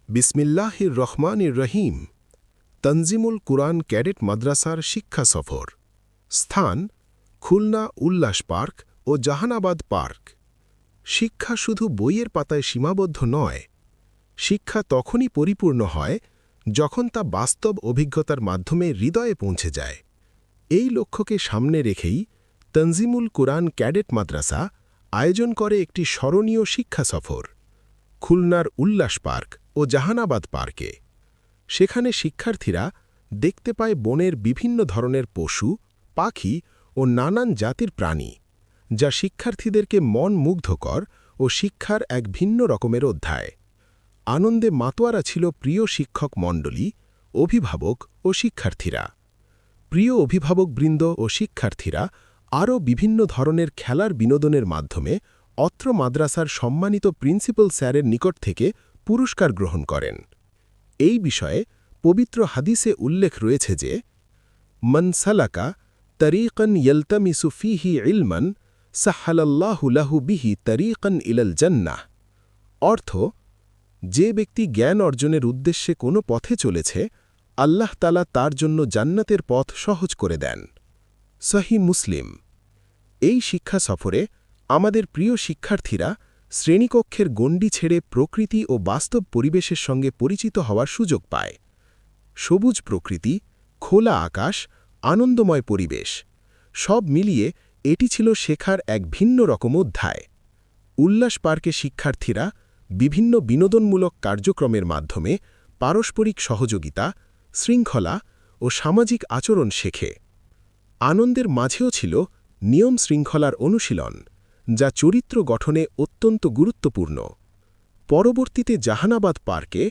বিসমিল্লাহির রহমানির রহিম। তনজিমুল কুরআন ক্যাডেট মাদ্রাসার শিক্ষা সফর। স্থান: খুলনা উল্লাস পার্ক ও জাহানাবাদ পার্ক। শিক্ষা শুধু বইয়ের পাতায় সীমাবদ্ধ নয়, শিক্ষা তখনই পরিপূর্ণ হয় যখন তা বাস্তব অভিজ্ঞতার মাধ্যমে হৃদয়ে পৌঁছে যায়। এই লক্ষ্যকে সামনে রেখেই তনজিমুল কুরআন ক্যাডেট মাদ্রাসা আয়োজন করে একটি স্মরণীয় শিক্ষা সফর খুলনার উল্লাস পার্ক ও জাহানাবাদ পার্কে। সেখানে শিক্ষার্থীরা দেখতে পায় বনের বিভিন্ন ধরনের পশু, পাখি ও নানান জাতির প্রাণী, যা শিক্ষার্থীদেরকে মন মুগ্ধকর ও শিক্ষার এক ভিন্ন রকমের অধ্যায়। আনন্দে মাতোয়ারা ছিল প্রিয় শিক্ষক মণ্ডলী, অভিভাবক ও শিক্ষার্থীরা। প্রিয় অভিভাবকবৃন্দ ও শিক্ষার্থীরা আরও বিভিন্ন ধরনের খেলার বিনোদনের মাধ্যমে অত্র মাদ্রাসার সম্মানিত প্রিন্সিপাল স্যারের নিকট থেকে পুরস্কার গ্রহণ করেন। এই বিষয়ে পবিত্র হাদিসে উল্লেখ রয়েছে যে, মান সালাকা তরিকান ইয়ালতামিসু ফীহি ইলমান সাহহালাল্লাহু লাহু বিহি তরিকান ইলাল জান্নাহ। অর্থ, যে ব্যক্তি জ্ঞান অর্জনের উদ্দেশ্যে কোনো পথে চলেছে, আল্লাহ তাআলা তার জন্য জান্নাতের পথ সহজ করে দেন। সহিহ মুসলিম। এই শিক্ষা সফরে আমাদের প্রিয় শিক্ষার্থীরা শ্রেণীকক্ষের গণ্ডি ছেড়ে প্রকৃতি ও বাস্তব পরিবেশের সঙ্গে পরিচিত হওয়ার সুযোগ পায়। সবুজ প্রকৃতি, খোলা আকাশ, আনন্দময় পরিবেশ, সব মিলিয়ে এটি ছিল শেখার এক ভিন্ন রকম অধ্যায়। উল্লাস পার্কে শিক্ষার্থীরা বিভিন্ন বিনোদনমূলক কার্যক্রমের মাধ্যমে পারস্পরিক সহযোগিতা, শৃঙ্খলা ও সামাজিক আচরণ শেখে। আনন্দের মাঝেও ছিল নিয়ম শৃঙ্খলার অনুশীলন, যা চরিত্র গঠনে অত্যন্ত গুরুত্বপূর্ণ। পরবর্তীতে জাহানাবাদ পার্কে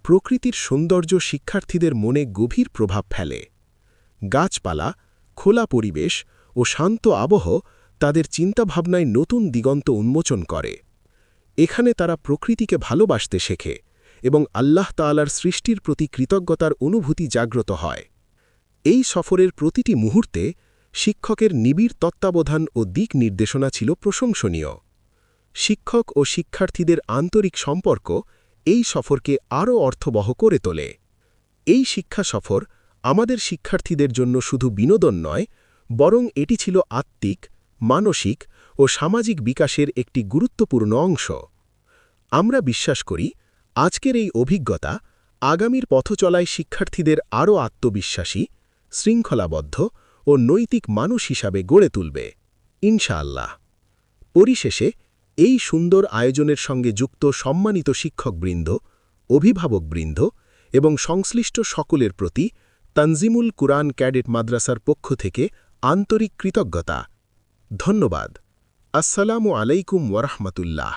প্রকৃতির সৌন্দর্য শিক্ষার্থীদের মনে গভীর প্রভাব ফেলে। গাছপালা, খোলা পরিবেশ ও শান্ত আবহ তাদের চিন্তাভাবনায় নতুন দিগন্ত উন্মোচন করে। এখানে তারা প্রকৃতিকে ভালোবাসতে শেখে এবং আল্লাহ তাআলার সৃষ্টির প্রতি কৃতজ্ঞতার অনুভূতি জাগ্রত হয়। এই সফরের প্রতিটি মুহূর্তে শিক্ষকের নিবিড় তত্ত্বাবধান ও দিক নির্দেশনা ছিল প্রশংসনীয়। শিক্ষক ও শিক্ষার্থীদের আন্তরিক সম্পর্ক এই সফরকে আরও অর্থবহ করে তোলে। এই শিক্ষা সফর আমাদের শিক্ষার্থীদের জন্য শুধু বিনোদন নয়, বরং এটি ছিল আত্মিক, মানসিক ও সামাজিক বিকাশের একটি গুরুত্বপূর্ণ অংশ। আমরা বিশ্বাস করি, আজকের এই অভিজ্ঞতা আগামীর পথচলায় শিক্ষার্থীদের আরও আত্মবিশ্বাসী, শৃঙ্খলাবদ্ধ ও নৈতিক মানুষ হিসাবে গড়ে তুলবে, ইনশাআল্লাহ। পরিশেষে এই সুন্দর আয়োজনের সঙ্গে যুক্ত সম্মানিত শিক্ষকবৃন্দ, অভিভাবকবৃন্দ এবং সংশ্লিষ্ট সকলের প্রতি তনজিমুল কুরআন ক্যাডেট মাদ্রাসার পক্ষ থেকে আন্তরিক কৃতজ্ঞতা। ধন্যবাদ। আসসালামু আলাইকুম ওয়ারাহমাতুল্লাহ।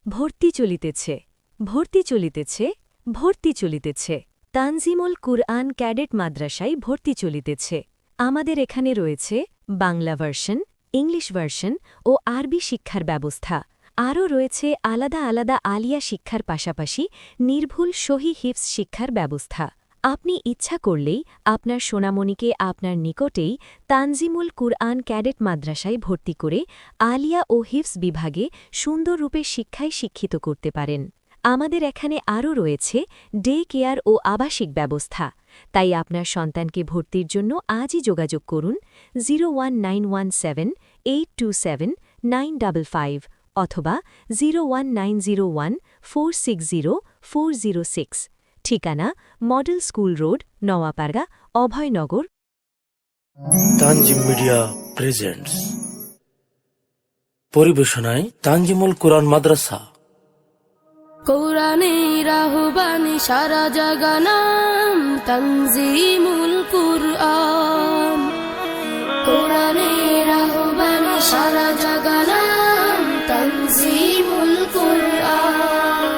ভর্তি চলিতেছে, ভর্তি চলিতেছে, ভর্তি চলিতেছে। তানজিমুল কুরআন ক্যাডেট মাদ্রাসায় ভর্তি চলিতেছে। আমাদের এখানে রয়েছে বাংলা ভার্সন, ইংলিশ ভার্সন ও আরবি শিক্ষার ব্যবস্থা। আরও রয়েছে আলাদা আলাদা আলিয়া শিক্ষার পাশাপাশি নির্ভুল সহি হিফজ শিক্ষার ব্যবস্থা। আপনি ইচ্ছা করলেই আপনার সোনামণিকে আপনার নিকটেই তানজিমুল কুরআন ক্যাডেট মাদ্রাসায় ভর্তি করে আলিয়া ও হিফজ বিভাগে সুন্দররূপে শিক্ষায় শিক্ষিত করতে পারেন। আমাদের এখানে আরও রয়েছে ডে কেয়ার ও আবাসিক ব্যবস্থা। তাই আপনার সন্তানকে ভর্তির জন্য আজই যোগাযোগ করুন 01917827955 অথবা 01901460406। ঠিকানা model school road, Noapara, Abhaynagar. Tanzim media presents. পরিবেশনায় তানজিমুল কুরআন মাদ্রাসা। কোরআনের আহ্বানে সারা জাগানাম তানজিমুল কুরআন। কোরআনের আহ্বানে সারা জাগানাম তানজিমুল কুরআন।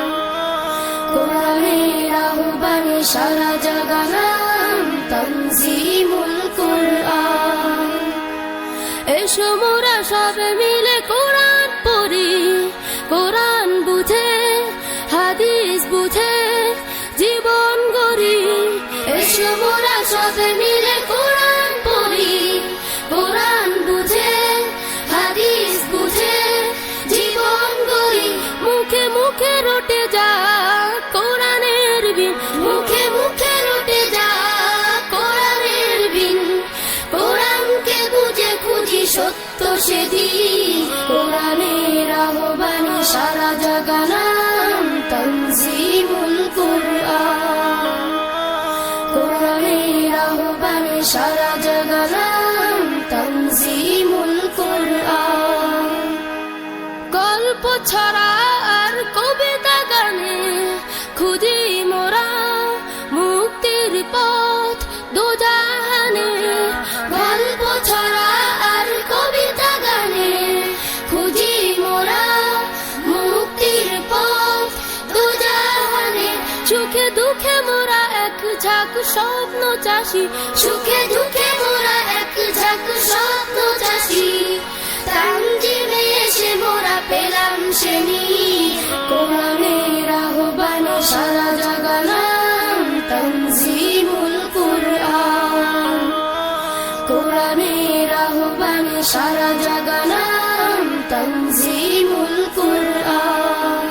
কোরআনের আহ্বানে সারা জাগানাম তানজিমুল কুরআন। এসো মোরা সবে মিলে কোরআন পড়ি, কোরআন বুঝে হাদিস বুঝে জীবন গড়ি। এসো মোরা সবে মিলে কোরআন পড়ি, কোরআন বুঝে হাদিস বুঝে জীবন গড়ি। মুখে মুখে রটে যা কোরআনে কোরআনের আহ্বানে সারা জাগালাম তানজিমুল কুরআন। কোরআনের আহ্বানে সারা জাগালাম তানজিমুল কুরআন। গল্প ছড়া আর কবিতা গানে খুঁজি মোরা মুক্তির পথ দুজাহানে। গল্প ছড়া আর কবিতা গানে খুঁজি মোরা মুক্তির পথ দুজাহানে। সুখে দুঃখে মোরা এক ঝাঁক স্বপ্ন চাষি, সুখে দুঃখে মোরা এক ঝাঁক স্বপ্ন চাষি। তানজিমে এসে মোরা পেলাম শ্রেণী, কোরআনের আহ্বানে সারা জাগালাম তানজিমুল কুরআন। কোরআনের আহ্বানে সারা জাগালাম তানজিমুল কুরআন।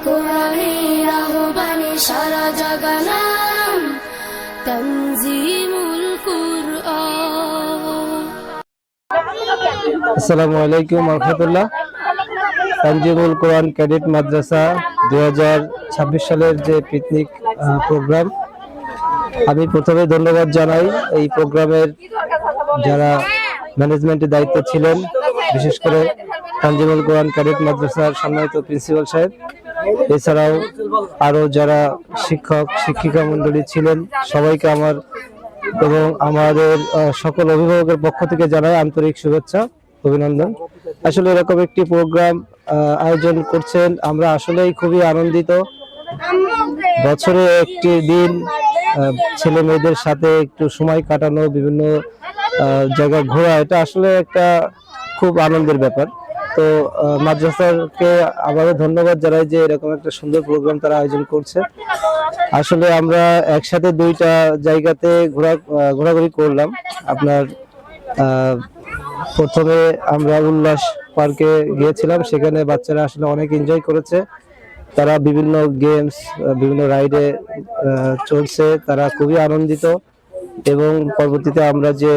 কোরআনের আহ্বানে সারা জাগালাম তানজিমুল কুরআন। আসসালামু আলাইকুম রহমতুল্লাহ। তানজিমুল কোরআন ক্যাডেট মাদ্রাসা 2026 সালের যে পিকনিক প্রোগ্রাম, আমি প্রথমে ধন্যবাদ জানাই এই প্রোগ্রামের যারা ম্যানেজমেন্টের দায়িত্ব ছিলেন, বিশেষ করে তানজিমুল কোরআন ক্যাডেট মাদ্রাসার সম্মানিত প্রিন্সিপাল সাহেব, এছাড়াও আরো যারা শিক্ষক শিক্ষিকা মন্ডলী ছিলেন, সবাইকে আমার এবং আমাদের সকল অভিভাবকের পক্ষ থেকে জানাই আন্তরিক শুভেচ্ছা অভিনন্দন। আসলে এরকম একটি প্রোগ্রাম আয়োজন করছেন, আমরা আসলেই খুবই আনন্দিত। বছরে একটি দিন ছেলে মেয়েদের সাথে একটু সময় কাটানো, বিভিন্ন জায়গা ঘোরা, এটা আসলে একটা খুব আনন্দের ব্যাপার। তো মাদ্রাসাকে আবারও ধন্যবাদ জানাই যে এরকম একটা সুন্দর প্রোগ্রাম তারা আয়োজন করছে। আসলে আমরা একসাথে দুইটা জায়গাতে ঘোরাঘুরি করলাম। আপনার প্রথমে আমরা উল্লাস পার্কে গিয়েছিলাম, সেখানে বাচ্চারা আসলে অনেক এনজয় করেছে। তারা বিভিন্ন গেমস, বিভিন্ন রাইডে চলছে, তারা খুবই আনন্দিত। এবং পরবর্তীতে আমরা যে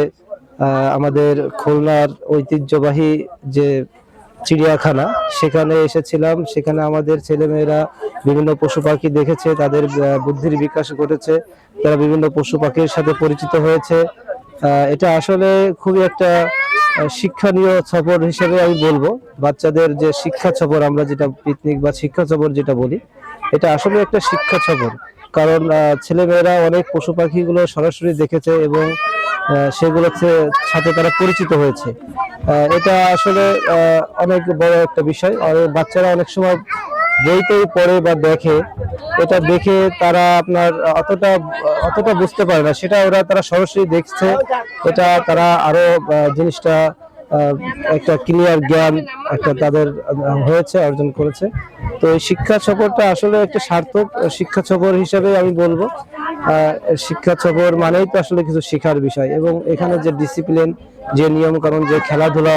আমাদের খুলনার ঐতিহ্যবাহী যে চিড়িয়াখানা, সেখানে এসেছিলাম। সেখানে আমাদের ছেলেমেয়েরা বিভিন্ন পশু পাখি দেখেছে, তাদের বুদ্ধির বিকাশ ঘটেছে, তারা বিভিন্ন পশু পাখির সাথে পরিচিত হয়েছে। এটা আসলে খুবই একটা শিক্ষণীয় সফর হিসেবে আমি বলবো। বাচ্চাদের যে শিক্ষা সফর, আমরা যেটা পিকনিক বা শিক্ষা সফর যেটা বলি, এটা আসলে একটা শিক্ষা সফর। কারণ ছেলেমেয়েরা অনেক পশু পাখিগুলো সরাসরি দেখেছে এবং সেগুলোর সাথে তারা পরিচিত হয়েছে। এটা আসলে অনেক বড় একটা বিষয়। আর বাচ্চারা অনেক সময় বইতেই পড়ে বা দেখে, এটা দেখে তারা আপনার অতটা বুঝতে পারে না, সেটা তারা সরাসরি দেখছে। এটা তারা আরো জিনিসটা একটা ক্লিয়ার জ্ঞান একটা তাদের হয়েছে, অর্জন করেছে। তো এই শিক্ষা সফরটা আসলে একটা সার্থক শিক্ষা সফর হিসেবে আমি বলবো। শিক্ষা সফর মানেই তো আসলে কিছু শেখার বিষয়, এবং এখানে যে ডিসিপ্লিন, যে নিয়ম কানুন, যে খেলাধুলা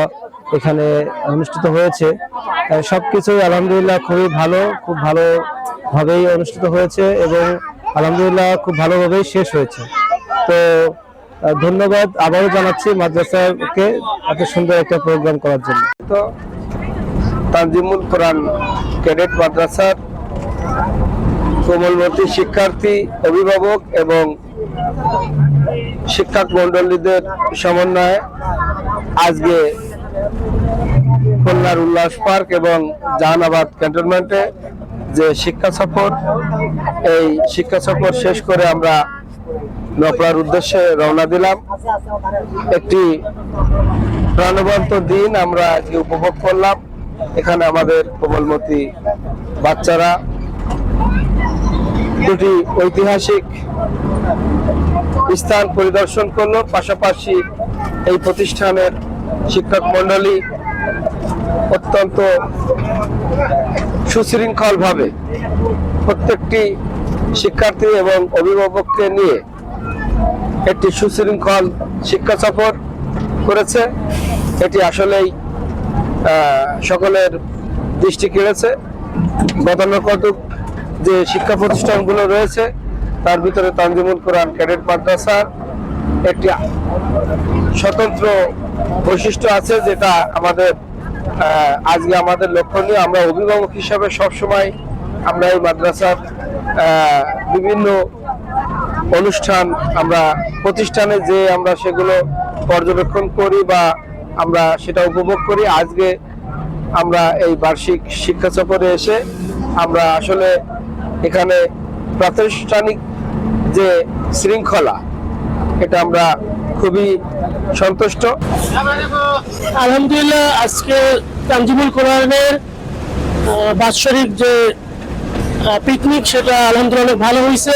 এখানে অনুষ্ঠিত হয়েছে, সবকিছুই আলহামদুলিল্লাহ খুবই ভালো, খুব ভালোভাবেই অনুষ্ঠিত হয়েছে এবং আলহামদুলিল্লাহ খুব ভালোভাবেই শেষ হয়েছে। তো ধন্যবাদ আবারও জানাচ্ছি মাদ্রাসাকে এত সুন্দর একটা প্রোগ্রাম করার জন্য। তো তানজিমুল কোরআন ক্যাডেট মাদ্রাসার কোমলমতি শিক্ষার্থী, অভিভাবক এবং শিক্ষক মন্ডলীদের সমন্বয়ে আজকে খুলনার উল্লাস পার্ক এবং জাহানাবাদ ক্যান্টনমেন্টে যে শিক্ষা সফর, এই শিক্ষা সফর শেষ করে আমরা নপড়ার উদ্দেশ্যে রওনা দিলাম। একটি প্রাণবন্ত দিন আমরা আজকে উপভোগ করলাম। এখানে আমাদের কোমলমতি বাচ্চারা দুটি ঐতিহাসিক স্থান পরিদর্শন করলো, পাশাপাশি এই প্রতিষ্ঠানের শিক্ষক মন্ডলী অত্যন্ত সুশৃঙ্খল ভাবে প্রত্যেকটি শিক্ষার্থী এবং অভিভাবককে নিয়ে একটি সুশৃঙ্খল শিক্ষা সফর করেছে। এটি আসলেই সকলের দৃষ্টি কেড়েছে। গতানুগতিক যে শিক্ষা প্রতিষ্ঠানগুলো রয়েছে তার ভিতরে তানজিমুল কোরআন ক্যাডেট মাদ্রাসার একটি স্বতন্ত্র বৈশিষ্ট্য আছে, যেটা আমাদের আজকে আমাদের লক্ষণীয়। আমরা অভিভাবক হিসাবে সবসময় আমরা এই মাদ্রাসার বিভিন্ন অনুষ্ঠান, আমরা প্রতিষ্ঠানে যে আমরা সেগুলো পর্যবেক্ষণ করি বা আমরা সেটা উপভোগ করি। আজকে আমরা এই বার্ষিক শিক্ষা সফরে এসে আমরা আসলে এখানে প্রাতিষ্ঠানিক যে শৃঙ্খলা, এটা আমরা খুবই সন্তুষ্ট। আলহামদুলিল্লাহ, আজকে তানজিমুল কোরআনের বাৎসরিক যে পিকনিক, সেটা আলহামদুলিল্লাহ অনেক ভালো হয়েছে।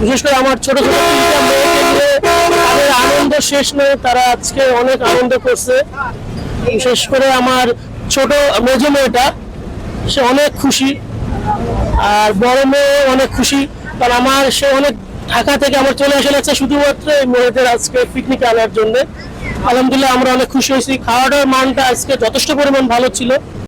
বিশেষ করে আমার ছোট ছোট তিনটা মেয়েকে নিয়ে তাদের আনন্দ শেষ নেই, তারা আজকে অনেক আনন্দ করছে। বিশেষ করে আমার ছোট মেজো মেয়েটা, সে অনেক খুশি, আর বড় মেয়ে অনেক খুশি, কারণ সে অনেক ঢাকা থেকে আমার চলে আসে লাগছে শুধুমাত্র এই মেয়েদের আজকে পিকনিক আনার জন্য। আলহামদুলিল্লাহ আমরা অনেক খুশি হয়েছি। খাওয়া দাওয়ার মানটা আজকে যথেষ্ট পরিমাণ ভালো ছিল।